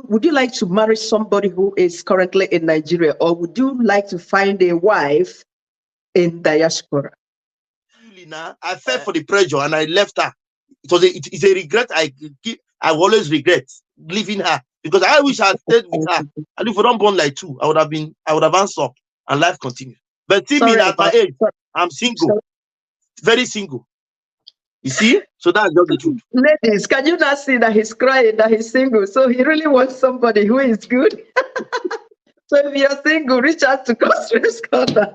would you like to marry somebody who is currently in Nigeria, or would you like to find a wife in diaspora? I fell for the pressure and I left her. It's a regret I always regret leaving her, because I wish I had stayed with her. And if we don't born like two, I would have answered and life continued. But see me at my age, I'm single, very single. You see? So that's just the truth. Ladies, can you not see that he's crying, that he's single? So he really wants somebody who is good. So if you're single, reach out to Constance Corner.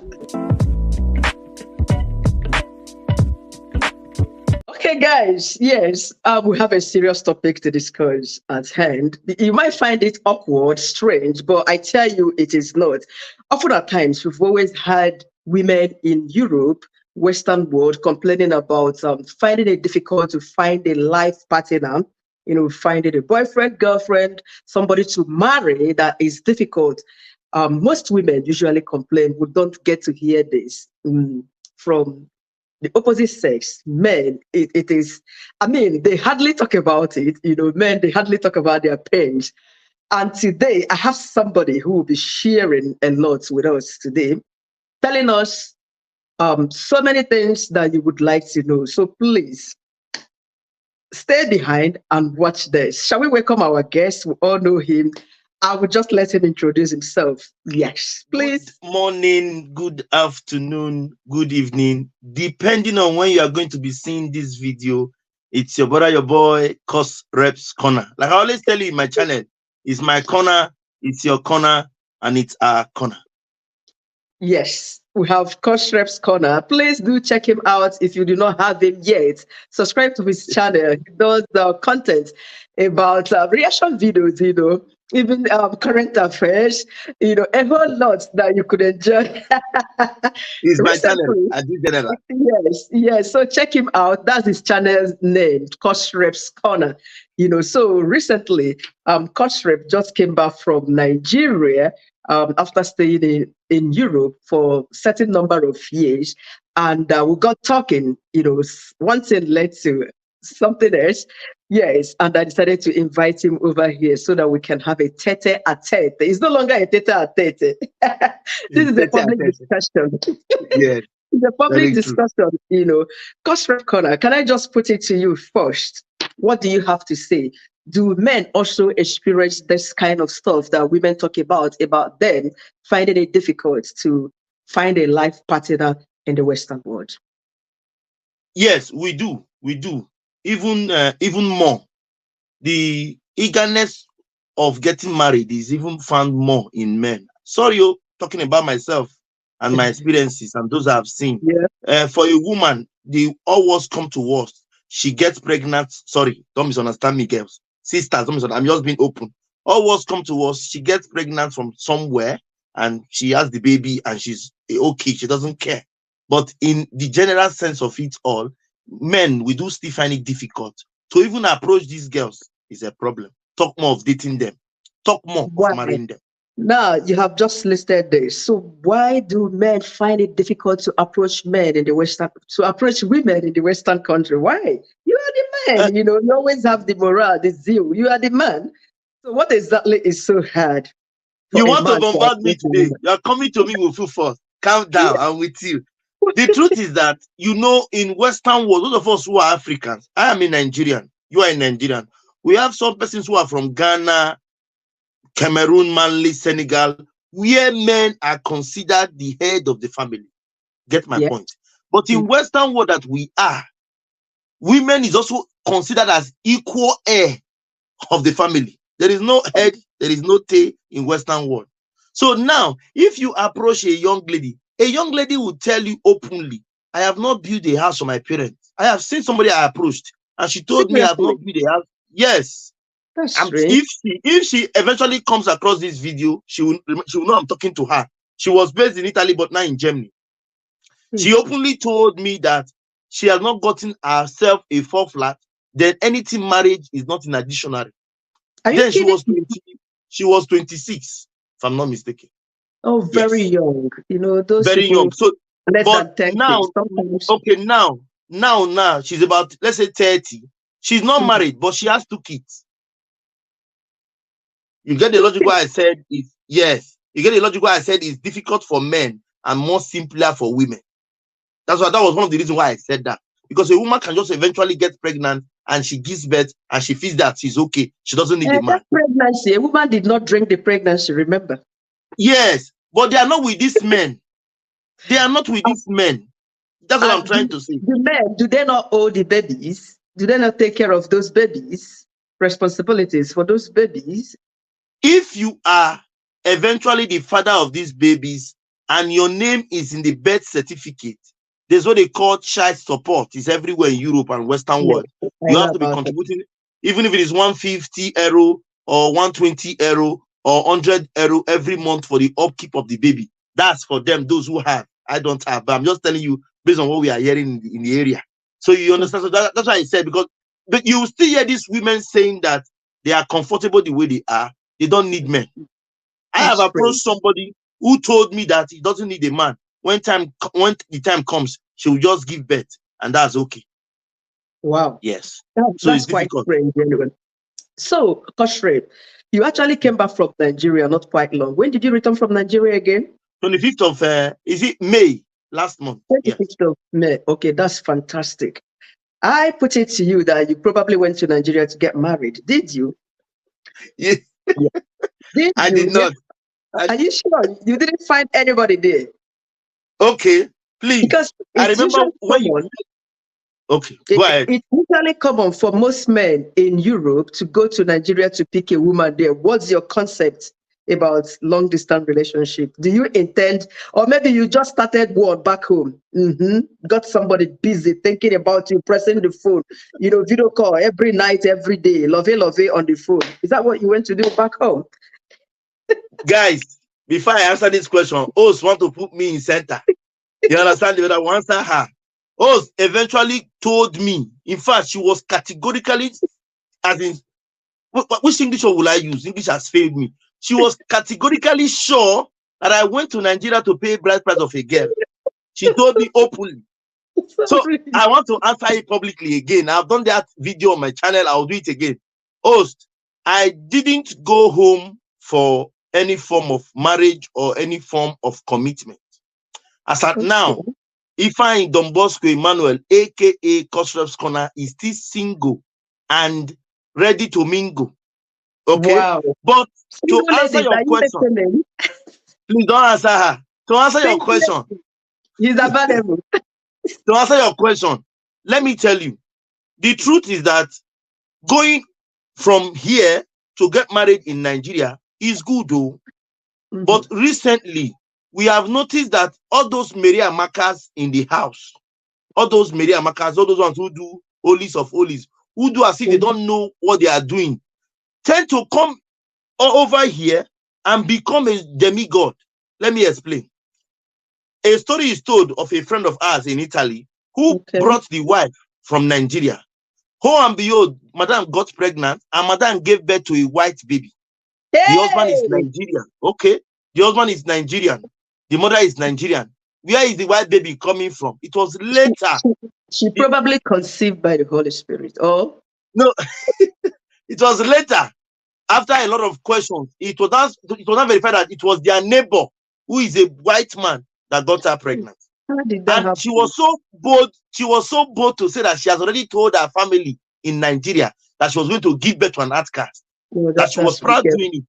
Okay, guys, yes, we have a serious topic to discuss at hand. You might find it awkward, strange, but I tell you, it is not. Often at times, we've always had women in Europe, Western world, complaining about finding it difficult to find a life partner, finding a boyfriend, girlfriend, somebody to marry, that is difficult. Most women usually complain. We don't get to hear this from the opposite sex. Men, it is, they hardly talk about it. Men, they hardly talk about their pains. And today, I have somebody who will be sharing a lot with us today, telling us so many things that you would like to know. So please, stay behind and watch this. Shall we welcome our guest? We all know him. I will just let him introduce himself. Yes, please. Good morning, good afternoon, good evening. Depending on when you are going to be seeing this video, it's your brother, your boy, Cos Reps Corner. Like I always tell you in my channel, it's my corner, it's your corner, and it's our corner. Yes, we have Cos Reps Corner. Please do check him out if you do not have him yet. Subscribe to his channel. He does content about reaction videos, even current affairs, a whole lot that you could enjoy. It's my channel. I do general. Yes. So check him out. That's his channel's name, Cos Reps Corner. So recently, Cos Rep just came back from Nigeria after staying in Europe for a certain number of years. And we got talking, one thing led to something else. Yes, and I decided to invite him over here so that we can have a tete-a-tete. It's no longer a tete-a-tete. This is a public discussion. Yeah. It's a public discussion, Cos Rep Corner, can I just put it to you first? What do you have to say? Do men also experience this kind of stuff that women talk about them finding it difficult to find a life partner in the Western world? Yes, we do. We do. Even more. The eagerness of getting married is even found more in men. Sorry, talking about myself and my experiences and those I've seen. Yeah. For a woman, the all worst come to worst. She gets pregnant. Sorry, don't misunderstand me, girls. Sisters, don't misunderstand. I'm just being open. All worst come to worst. She gets pregnant from somewhere and she has the baby and she's okay. She doesn't care. But in the general sense of it all, men, we do still find it difficult to even approach these girls. Is a problem. Talk more of dating them. Talk more of marrying them. Now, you have just listed this. So why do men find it difficult to approach women in the Western country? Why? You are the man, you always have the morale, the zeal. You are the man. So what exactly is so hard? You want to bombard me today? You are coming to me with full force. Calm down, I'm with you. The truth is that, in Western world, those of us who are Africans, I am a Nigerian, you are a Nigerian. We have some persons who are from Ghana, Cameroon, Mali, Senegal, where men are considered the head of the family. Get my point? But in Western world that we are, women is also considered as equal heir of the family. There is no head, there is no tail in Western world. So now, if you approach a young lady will tell you openly, I have not built a house for my parents. I have seen somebody I approached, and she told me I have not built a house. Yes. If she eventually comes across this video, she will know I'm talking to her. She was based in Italy, but now in Germany. She openly told me that she has not gotten herself a 4 flat. Then anything marriage is not in a dictionary. Then she was 26, if I'm not mistaken. Oh, very young. Those very people, young. So, but now, okay, now she's about, let's say 30. She's not married, but she has 2 kids. You get the logic why I said is yes. You get the logic why I said it's difficult for men and more simpler for women. That was one of the reasons why I said that. Because a woman can just eventually get pregnant and she gives birth and she feels that she's okay. She doesn't need a man. That pregnancy, a woman did not drink the pregnancy, remember? Yes, but they are not with these men. They are not with these men. That's what I'm trying to say. The men, do they not owe the babies? Do they not take care of those babies? Responsibilities for those babies? If you are eventually the father of these babies and your name is in the birth certificate, there's what they call child support. It's everywhere in Europe and Western world. You have to be contributing, even if it is 150 euro or 120 euro or 100 euro every month for the upkeep of the baby. That's for them, those who have. I don't have, but I'm just telling you based on what we are hearing in the area. So you understand? So that's why I said, because but you still hear these women saying that they are comfortable the way they are. They don't need men. I have approached somebody who told me that he doesn't need a man. When the time comes, she will just give birth, and that's okay. Wow. Yes. So that's quite strange anyway. So, Koshre, you actually came back from Nigeria not quite long. When did you return from Nigeria again? 25th of is it May last month? 25th of May. Okay, that's fantastic. I put it to you that you probably went to Nigeria to get married. Did you? Yeah. I did not. Are you sure you didn't find anybody there? Okay, please. Because I remember when you... Okay, go ahead. It's usually common for most men in Europe to go to Nigeria to pick a woman there. What's your concept about long distance relationship? Do you intend, or maybe you just started one back home, got somebody busy thinking about you, pressing the phone, video call every night, every day, love on the phone. Is that what you went to do back home? Guys, before I answer this question, host want to put me in center. You understand? I will answer her. Host eventually told me, in fact, she was categorically, as in, which English will I use? English has failed me. She was categorically sure that I went to Nigeria to pay bride price of a girl. She told me openly. So I want to answer it publicly again. I've done that video on my channel. I'll do it again. Host, I didn't go home for any form of marriage or any form of commitment. As at now, if I Don Bosco Emmanuel, aka Cosrep's Corner, is still single and ready to mingle. Okay. Wow. But to answer your question, please don't answer her. To answer your question, he's available. To answer your question, let me tell you, the truth is that going from here to get married in Nigeria is good, though. But recently, we have noticed that all those Maria Makas in the house, all those Maria Makas, all those ones who do holies of holies, who do as if they don't know what they are doing, tend to come over here and become a demigod. Let me explain. A story is told of a friend of ours in Italy who brought the wife from Nigeria. Ho and behold, Madame got pregnant and Madame gave birth to a white baby. The husband is Nigerian. Okay. The husband is Nigerian. The mother is Nigerian. Where is the white baby coming from? It was later. She probably conceived by the Holy Spirit. Oh no, it was later. After a lot of questions, it was not verified that it was their neighbor who is a white man that got her pregnant. And happen? She was so bold. She was so bold to say that she has already told her family in Nigeria that she was going to give birth to an outcast. That she was proud doing it.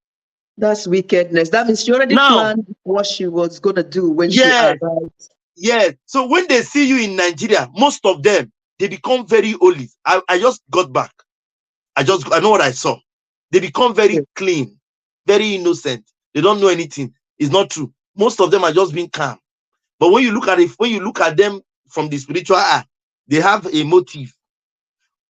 That's wickedness. That means she already planned what she was going to do when she arrived. Yeah. So when they see you in Nigeria, most of them, they become very holy. I just got back. I know what I saw. They become very clean, very innocent. They don't know anything. It's not true. Most of them are just being calm. But when you look at it, when you look at them from the spiritual eye, they have a motive.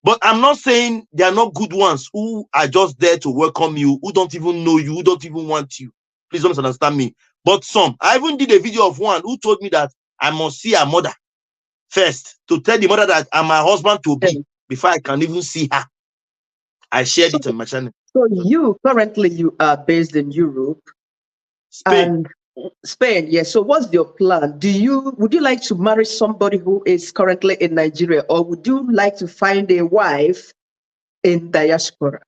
But I'm not saying they are not good ones who are just there to welcome you, who don't even know you, who don't even want you. Please don't misunderstand me. But some, I even did a video of one who told me that I must see her mother first to tell the mother that I'm her husband to be before I can even see her. I shared it on my channel. So you are based in Europe, Spain. Spain, yes. So what's your plan? Would you like to marry somebody who is currently in Nigeria, or would you like to find a wife in diaspora?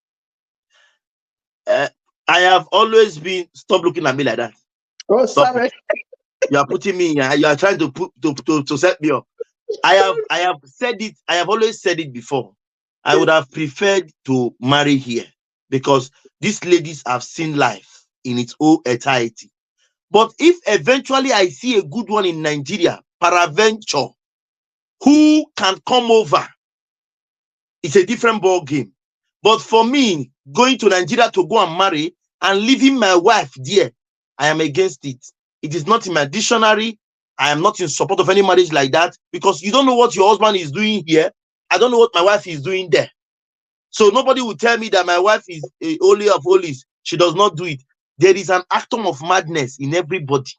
I have always been. Stop looking at me like that. Oh, Stop sorry. it. You are putting me in. You are trying to put to set me up. I have said it. I have always said it before. I would have preferred to marry here because these ladies have seen life in its whole entirety. But if eventually I see a good one in Nigeria, peradventure, who can come over, it's a different ball game. But for me, going to Nigeria to go and marry and leaving my wife there, I am against it. It is not in my dictionary. I am not in support of any marriage like that because you don't know what your husband is doing here. I don't know what my wife is doing there. So nobody will tell me that my wife is a holy of holies. She does not do it. There is an atom of madness in everybody.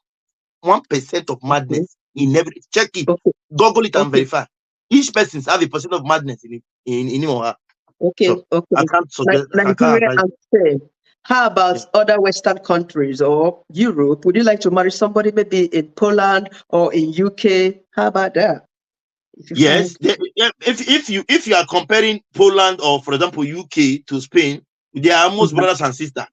1% of madness in every. Check it, Google it and verify. Each person has a percent of madness in him or her. Okay, so okay. I can't suggest. Nigeria and Spain. How about other Western countries or Europe? Would you like to marry somebody maybe in Poland or in UK? How about that? Yes, if you are comparing Poland or, for example, UK to Spain, they are almost brothers and sisters.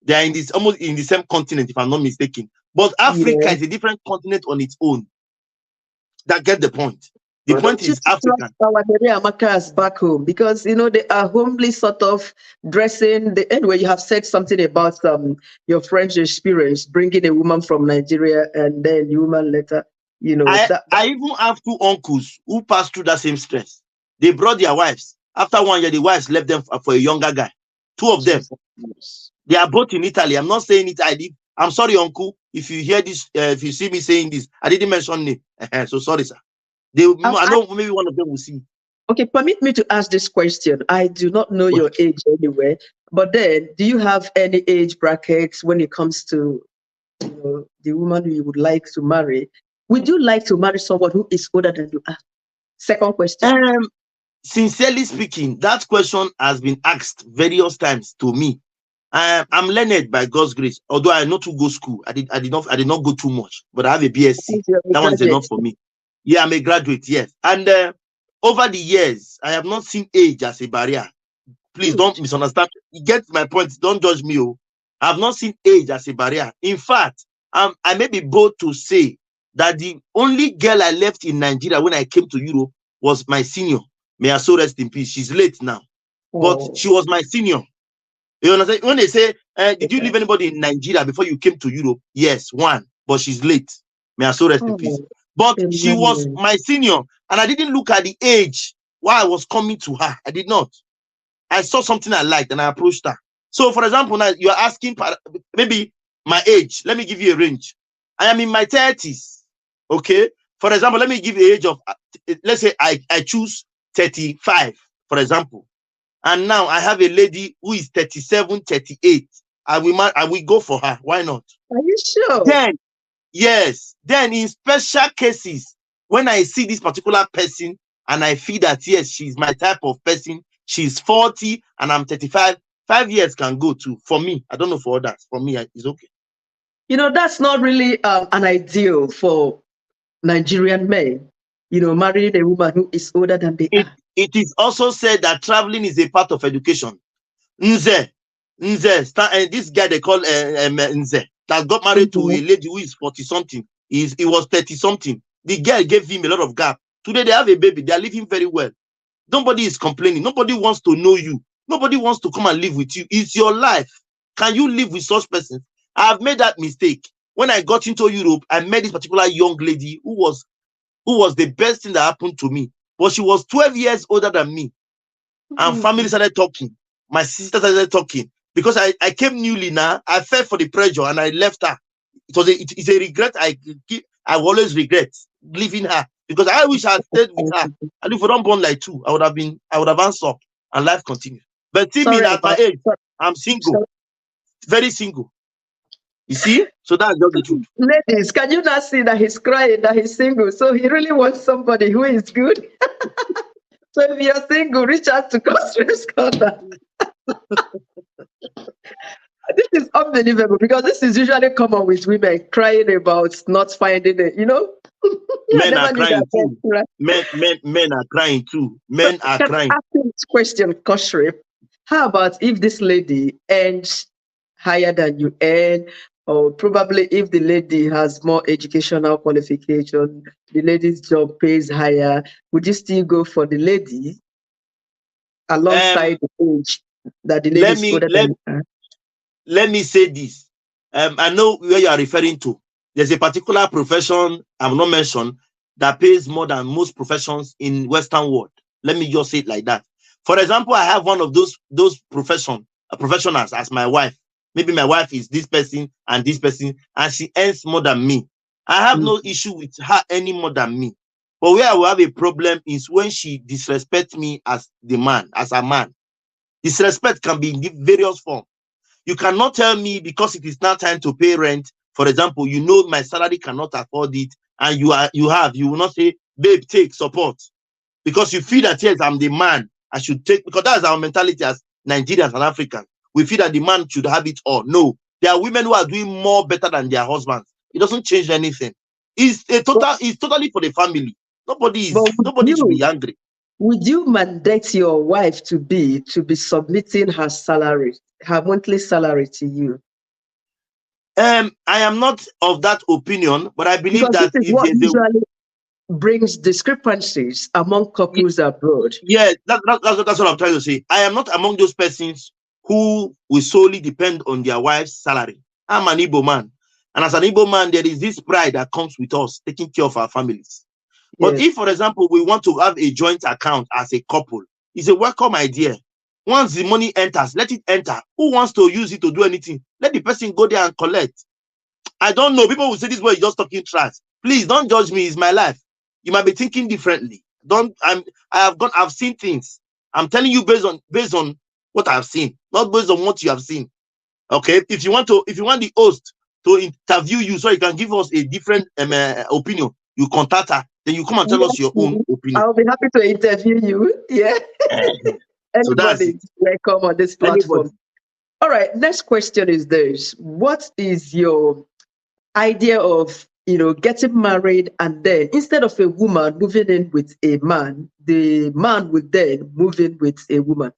They are in this almost in the same continent, if I'm not mistaken. But Africa is a different continent on its own. That get the point. The point is African. Our Amakas back home because you know they are homely sort of dressing. Anyway, you have said something about your French experience bringing a woman from Nigeria and then the woman later. You know, I even have two uncles who passed through that same stress. They brought their wives. After 1 year, the wives left them for a younger guy. Two of them. They are both in Italy. I'm not saying it. I did. I'm sorry, uncle. If you hear this, if you see me saying this, I didn't mention name. So sorry, sir. I know maybe one of them will see. Okay, permit me to ask this question. I do not know your age anyway, but then do you have any age brackets when it comes to the woman you would like to marry? Would you like to marry someone who is older than you are? Second question. Sincerely speaking, that question has been asked various times to me. I'm learned by God's grace. Although I not to go school, I did not go too much, but I have a BSc. That one is enough for me. Yeah, I'm a graduate. Yes, and over the years, I have not seen age as a barrier. Please don't misunderstand. You get my point. Don't judge me. I have not seen age as a barrier. In fact, I may be bold to say that the only girl I left in Nigeria when I came to Europe was my senior. May her soul rest in peace. She's late now, but she was my senior. You understand? When they say, did you leave anybody in Nigeria before you came to Europe? Yes, one, but she's late. May her soul rest in peace. But she was my senior, and I didn't look at the age while I was coming to her. I did not. I saw something I liked, and I approached her. So, for example, now you are asking maybe my age. Let me give you a range. I am in my 30s. Okay. For example, let me give you the age of, let's say I choose 35, for example. And now I have a lady who is 37, 38. I will go for her. Why not? Are you sure? Then, yes. Then in special cases, when I see this particular person and I feel that, yes, she's my type of person, she's 40 and I'm 35, 5 years can go too. For me, I don't know for others. For me, it's okay. You know, that's not really an ideal for Nigerian men. You know, marrying a woman who is older than they are. It is also said that traveling is a part of education. Nze, this guy they call Nze, that got married to a lady who is 40-something. He was 30-something. The girl gave him a lot of gap. Today they have a baby. They are living very well. Nobody is complaining. Nobody wants to know you. Nobody wants to come and live with you. It's your life. Can you live with such persons? I have made that mistake. When I got into Europe, I met this particular young lady who was the best thing that happened to me. But she was 12 years older than me. And family started talking. My sister started talking. Because I came newly now, I fell for the pressure and I left her. It's a regret I always regret leaving her. Because I wish I had stayed with her. And if we don't born like two, I would have answered and life continued. But see me at my age, I'm single. Very single. You see? So that's just the truth. Ladies, can you not see that he's crying, that he's single? So he really wants somebody who is good. So if you're single, reach out to Constance Corner. This is unbelievable because this is usually common with women crying about not finding it, you know? Men are crying too. Men are crying too. Men are crying. Ask this question, Koshrip. How about if this lady ends higher than you earn, or probably if the lady has more educational qualification, the lady's job pays higher, would you still go for the lady Um, alongside the age that the lady let is me older let than her? let me say this. I know where you are referring to. There's a particular profession I'm not mentioned that pays more than most professions in Western world. Let me just say it like that. For example, I have one of those professionals as my wife. Maybe my wife is this person, and she earns more than me. I have Mm. no issue with her any more than me. But where I will have a problem is when she disrespects me as the man, as a man. Disrespect can be in various forms. You cannot tell me because it is now time to pay rent. For example, you know my salary cannot afford it, and you will not say, babe, take support. Because you feel that yes, I'm the man, I should take, because that's our mentality as Nigerians and Africans. We feel that the man should have it all. No, there are women who are doing more better than their husbands. It doesn't change anything. But, It's totally for the family. but Nobody should be angry. would you mandate your wife to be submitting her salary, her monthly salary to you? I am not of that opinion, but I believe Because this that is if what there's a usually brings discrepancies among couples abroad. yeah, that's what I'm trying to say. I am not among those persons who will solely depend on their wife's salary. I'm an Igbo man. And as an Igbo man, there is this pride that comes with us taking care of our families. But Yes. if, for example, we want to have a joint account as a couple, it's a welcome idea. Once the money enters, let it enter. Who wants to use it to do anything? Let the person go there and collect. I don't know. People will say this boy is just talking trash. Please don't judge me. It's my life. You might be thinking differently. I've seen things. I'm telling you based on what I've seen, not based on what you have seen. Okay. If you want the host to interview you so you can give us a different opinion, you contact her, then you come and tell us Yes, your own opinion. I'll be happy to interview you. Yeah. So that's Anybody it. is welcome on this Anybody. platform. All right. Next question is this. What is your idea of, getting married, and then instead of a woman moving in with a man, the man would then move in with a woman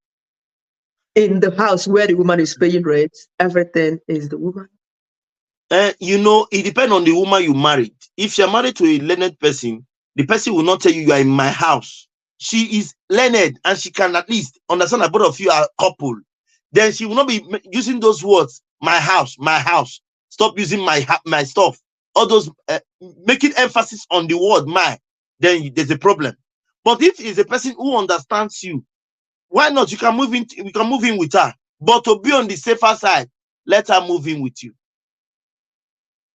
in the house where the woman is paying rent? Everything is the woman. It depends on the woman you married. If you're married to a learned person, the person will not tell you are in my house. She is learned and she can at least understand that both of you are a couple. Then she will not be using those words, my house, my house. Stop using my stuff. All those making emphasis on the word my, then there's a problem. But if it's a person who understands you, why not? You can move in with her. But to be on the safer side, let her move in with you.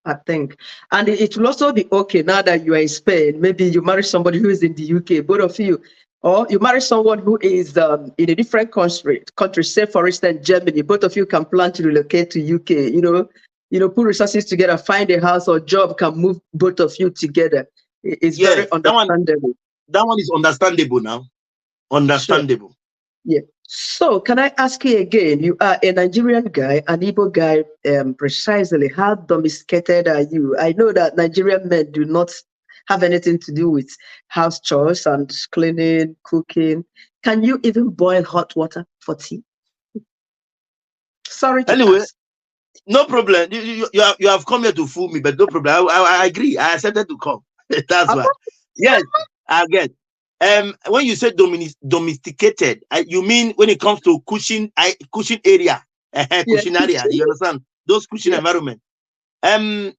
I think. And it will also be okay now that you are in Spain. Maybe you marry somebody who is in the UK, both of you, or you marry someone who is in a different country, say for instance, Germany. Both of you can plan to relocate to UK, put resources together, find a house or job, can move both of you together. It's Yes, very understandable. that one is understandable now. Sure. Understandable. Yeah. So can I ask you again, you are a Nigerian guy, an Igbo guy, precisely. How domesticated are you? I know that Nigerian men do not have anything to do with house chores and cleaning, cooking. Can you even boil hot water for tea? Sorry to Anyway, ask. no problem. You have come here to fool me, but no problem. I agree. I accepted to come. That's why. Yes, I get. When you say domesticated, you mean when it comes to cushion area, Yeah. cushion area. You understand those cushion Yeah. environment. I'm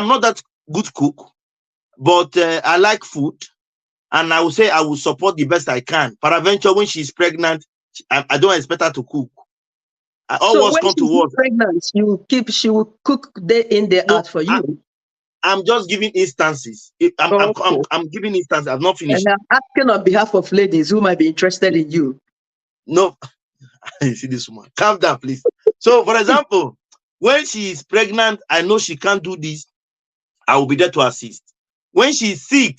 not that good cook, but I like food, and I will say I will support the best I can. Peradventure, when she's pregnant, I don't expect her to cook. All So what's when come to she's words. pregnant, she will cook day in, day No, out for you. I'm just giving instances. Okay. I'm giving instances. I've not And finished. I'm asking on behalf of ladies who might be interested in you. No, you see this woman. Calm down, please. So, for example, when she is pregnant, I know she can't do this. I will be there to assist. When she's sick,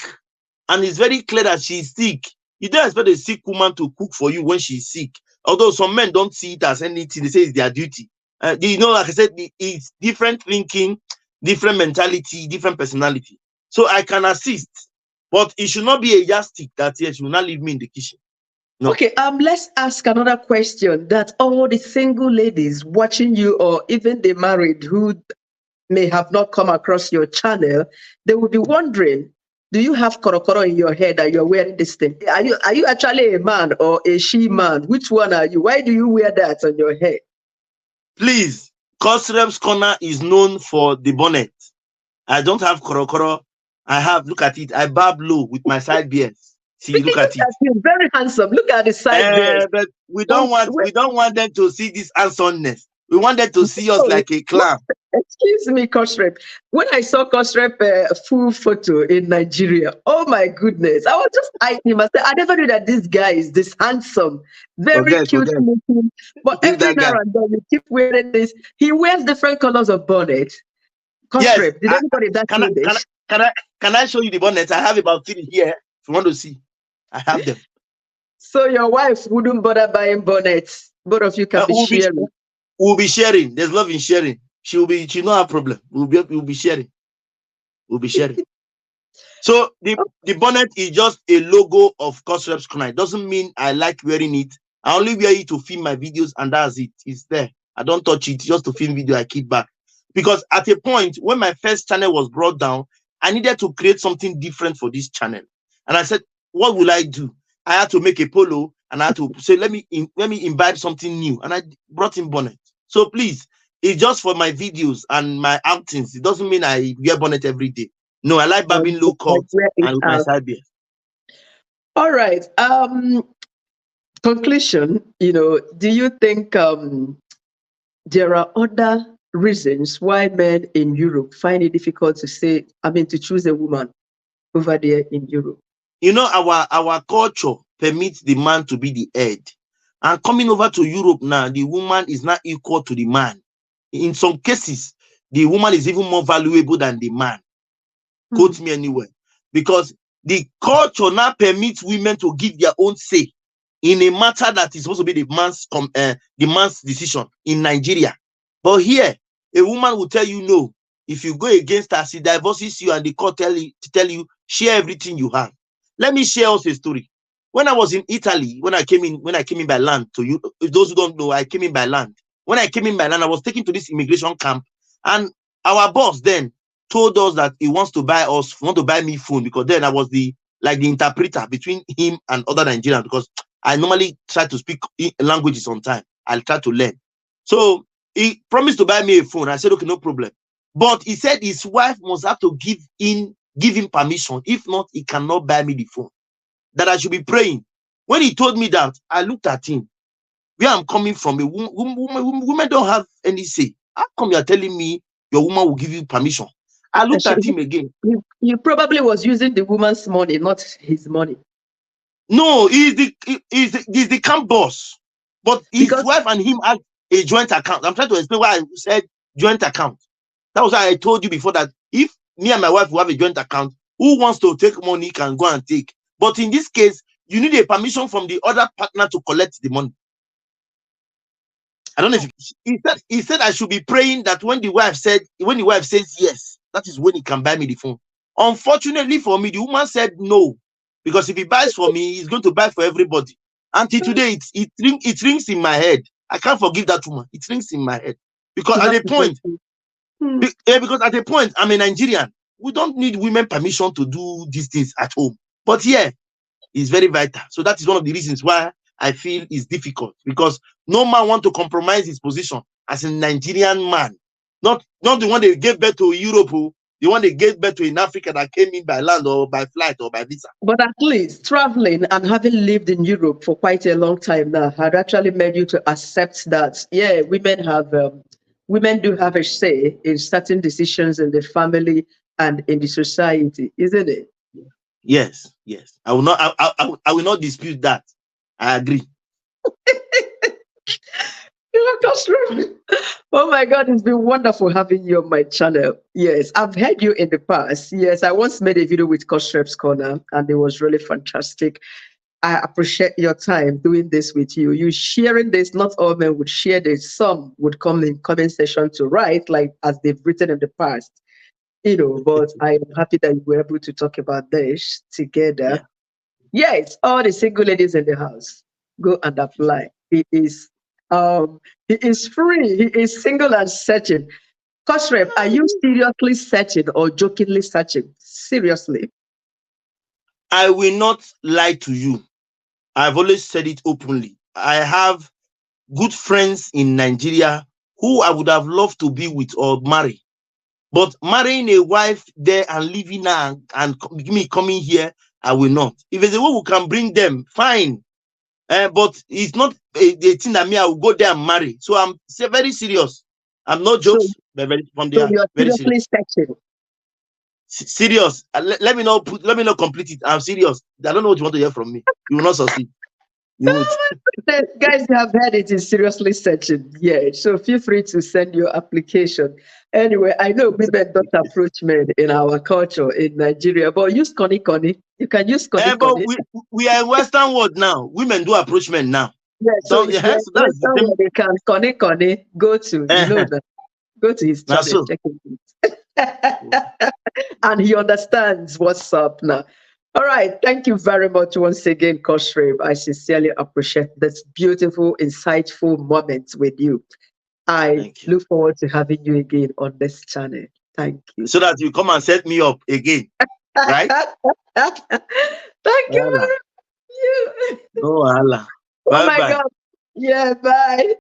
and it's very clear that she's sick, you don't expect a sick woman to cook for you when she's sick. Although some men don't see it as anything, they say it's their duty. Like I said, it's different thinking, different mentality, different personality. So I can assist, but it should not be a yardstick that yes, you will not leave me in the kitchen. No. Okay, let's ask another question that all the single ladies watching you, or even the married who may have not come across your channel, they will be wondering, do you have korokoro in your head that you're wearing this thing? Are you actually a man or a she man? Which one are you? Why do you wear that on your head? Please, Cosrep's Corner is known for the bonnet. I don't have korokoro. I have, look at it. I barb low with my side beards. See, look at it. You're very handsome. Look at the side beard. But we don't want them to see this handsomeness. We want them to see us like a clown. Excuse me, Kosrep. When I saw Kosrep full photo in Nigeria, oh my goodness, I was just eyeing him. I said, I never knew that this guy is this handsome, very cute looking. But every now and then, you keep wearing this. He wears different colors of bonnet. Kosrep, did anybody that know this? Can I show you the bonnet? I have about 3 here. If you want to see, I have them. So your wife wouldn't bother buying bonnets. Both of you can be sharing. We'll be sharing. There's love in sharing. She'll not have a problem. We'll be sharing. We'll be sharing. So the bonnet is just a logo of Cosrep's Corner. It doesn't mean I like wearing it. I only wear it to film my videos, and that's it. It's there. I don't touch it just to film video. I keep back. Because at a point when my first channel was brought down, I needed to create something different for this channel. And I said, what will I do? I had to make a polo, and I had to say, let me imbibe something new. And I brought in bonnet. So please, it's just for my videos and my outings. It doesn't mean I wear bonnet every day. No, I like barbing low cut and with my side beard. All right. Conclusion, do you think there are other reasons why men in Europe find it difficult to choose a woman over there in Europe? Our culture permits the man to be the head. And coming over to Europe now, the woman is not equal to the man. In some cases, the woman is even more valuable than the man. Quote me anywhere. Because the culture now permits women to give their own say in a matter that is supposed to be the man's decision in Nigeria. But here, a woman will tell you no. If you go against her, she divorces you, and the court tell you share everything you have. Let me share us a story. When I was in Italy, when I came in by land to you, those who don't know, I came in by land. When I came in by land, I was taken to this immigration camp, and our boss then told us that he want to buy me phone, because then I was the interpreter between him and other Nigerians, because I normally try to speak languages on time. I'll try to learn. So he promised to buy me a phone. I said, okay, no problem. But he said his wife must have to give him permission. If not, he cannot buy me the phone. That I should be praying. When he told me that, I looked at him. Where I'm coming from, women don't have any say. How come you're telling me your woman will give you permission? I looked at him again. He probably was using the woman's money, not his money. No, he's the camp boss. But his wife and him had a joint account. I'm trying to explain why I said joint account. That was why I told you before that if me and my wife will have a joint account, who wants to take money can go and take. But in this case, you need a permission from the other partner to collect the money. I don't know if he said I should be praying that when the wife says yes, that is when he can buy me the phone. Unfortunately for me, the woman said no, because if he buys for me, he's going to buy for everybody. Until today, it rings in my head. I can't forgive that woman. It rings in my head because at a point, I'm a Nigerian. We don't need women permission to do these things at home. But here, it's very vital. So that is one of the reasons why I feel it's difficult, because no man wants to compromise his position as a Nigerian man. Not the one they gave birth to in Europe, the one they gave birth to in Africa that came in by land or by flight or by visa. But at least traveling and having lived in Europe for quite a long time now had actually made you to accept that, yeah, women do have a say in certain decisions in the family and in the society, isn't it? Yes. I will not dispute that. I agree. Oh my God, it's been wonderful having you on my channel. Yes, I've heard you in the past. Yes, I once made a video with Cosrep's Corner and it was really fantastic. I appreciate your time doing this with you. You sharing this, not all men would share this. Some would come in comment section to write, like as they've written in the past. But I am happy that you were able to talk about this together. Yeah. Yes, all the single ladies in the house. Go and apply. He is free. He is single and searching. Koshreb, are you seriously searching or jokingly searching? Seriously. I will not lie to you. I've always said it openly. I have good friends in Nigeria who I would have loved to be with or marry. But marrying a wife there and leaving her and me coming here, I will not. If there's a way we can bring them, fine. But it's not a thing that me, I will go there and marry. So I'm very serious. I'm not jokes, but very from So there. you're Very seriously searching. Serious. Let me not complete it. I'm serious. I don't know what you want to hear from me. You will not succeed. You won't. Guys, you have heard it is seriously searching. Yeah. So feel free to send your application. Anyway, I know women don't approach men in our culture in Nigeria, but use Connie Connie. You can use Connie But Connie. we are in Western world now. Women do approach men now. Yeah, so if yeah, so that's the same. they can Connie Connie go to, you know that. Go to his channel, so. check it. And he understands what's up now. All right. Thank you very much once again, Koshreb. I sincerely appreciate this beautiful, insightful moment with you. I look forward to having you again on this channel. Thank you. So that you come and set me up again, right? Thank you. No, Allah. Oh my God. Yeah, bye.